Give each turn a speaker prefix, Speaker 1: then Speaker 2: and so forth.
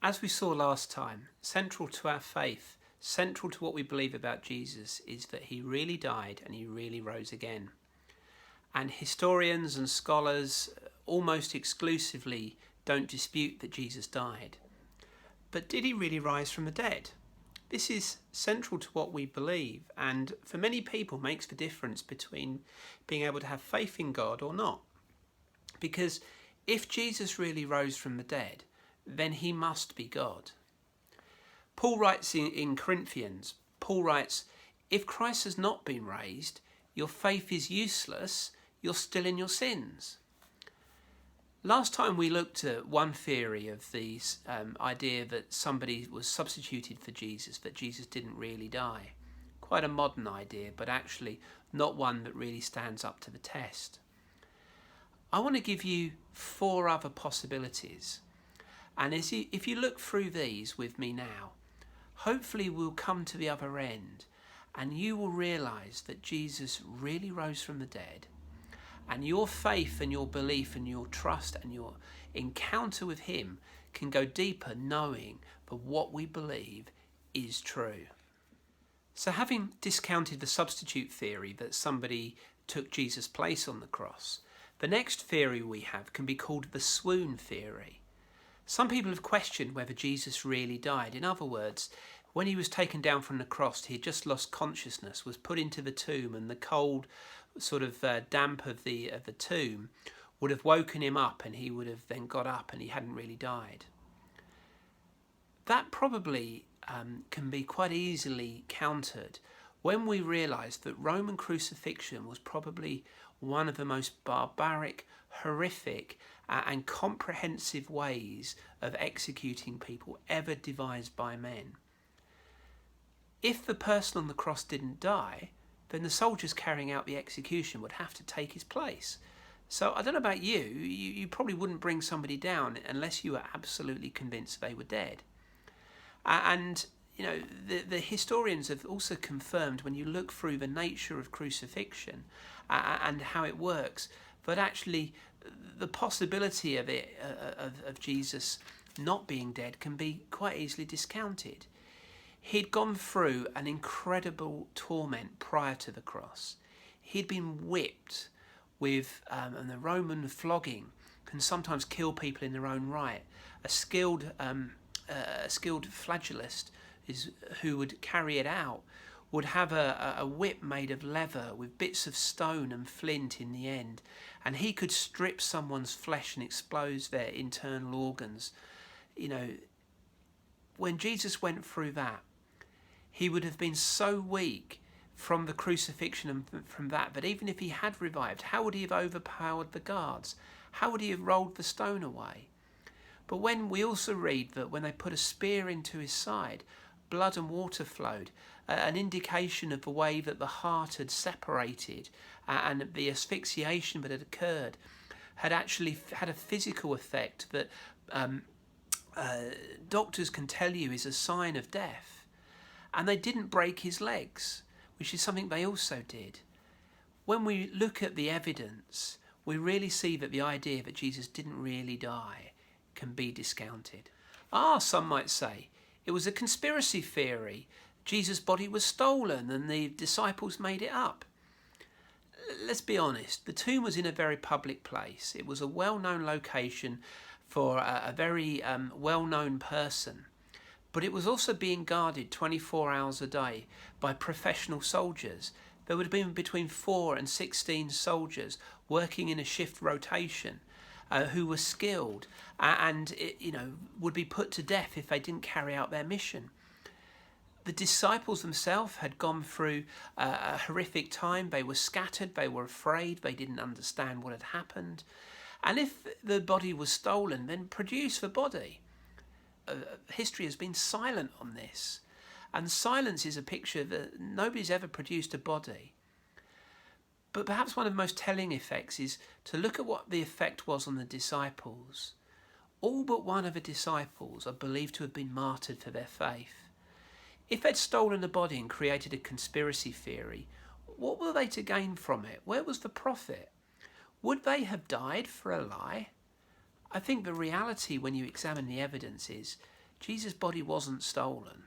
Speaker 1: As we saw last time, central to our faith, central to what we believe about Jesus, is that he really died and he really rose again. And historians and scholars almost exclusively don't dispute that Jesus died. But did he really rise from the dead? This is central to what we believe, and for many people makes the difference between being able to have faith in God or not. Because if Jesus really rose from the dead, then he must be God. Paul writes in Corinthians, Paul writes, if Christ has not been raised, your faith is useless, you're still in your sins. Last time we looked at one theory of the idea that somebody was substituted for Jesus, that Jesus didn't really die. Quite a modern idea, but actually not one that really stands up to the test. I want to give you 4 other possibilities. And if you look through these with me now, hopefully we'll come to the other end and you will realise that Jesus really rose from the dead, and your faith and your belief and your trust and your encounter with him can go deeper, knowing that what we believe is true. So having discounted the substitute theory that somebody took Jesus' place on the cross, the next theory we have can be called the swoon theory. Some people have questioned whether Jesus really died. In other words, when he was taken down from the cross, he had just lost consciousness, was put into the tomb, and the cold sort of damp of the tomb would have woken him up, and he would have then got up and he hadn't really died. That probably can be quite easily countered when we realise that Roman crucifixion was probably one of the most barbaric, horrific and comprehensive ways of executing people ever devised by men. If the person on the cross didn't die, then the soldiers carrying out the execution would have to take his place. So I don't know about you, you probably wouldn't bring somebody down unless you were absolutely convinced they were dead. And you know, the historians have also confirmed, when you look through the nature of crucifixion and how it works, that actually the possibility of it of Jesus not being dead can be quite easily discounted. He'd gone through an incredible torment prior to the cross. He'd been whipped with, and the Roman flogging can sometimes kill people in their own right. A skilled flagellist who would carry it out would have a whip made of leather with bits of stone and flint in the end, and he could strip someone's flesh and expose their internal organs. You know, when Jesus went through that, he would have been so weak from the crucifixion and from that even if he had revived, how would he have overpowered the guards? How would he have rolled the stone away? But when we also read that when they put a spear into his side, blood and water flowed, an indication of the way that the heart had separated and the asphyxiation that had occurred had actually had a physical effect that doctors can tell you is a sign of death. And they didn't break his legs, which is something they also did. When we look at the evidence, we really see that the idea that Jesus didn't really die can be discounted. Some might say, it was a conspiracy theory. Jesus' body was stolen and the disciples made it up. Let's be honest, the tomb was in a very public place. It was a well-known location for a very well-known person. But it was also being guarded 24 hours a day by professional soldiers. There would have been between 4 and 16 soldiers working in a shift rotation who were skilled and would be put to death if they didn't carry out their mission. The disciples themselves had gone through a horrific time. They were scattered, they were afraid, they didn't understand what had happened. And if the body was stolen, then produce the body. History has been silent on this, and silence is a picture that nobody's ever produced a body. But perhaps one of the most telling effects is to look at what the effect was on the disciples. All but one of the disciples are believed to have been martyred for their faith. If they'd stolen the body and created a conspiracy theory, what were they to gain from it? Where was the profit? Would they have died for a lie? I think the reality when you examine the evidence is Jesus' body wasn't stolen.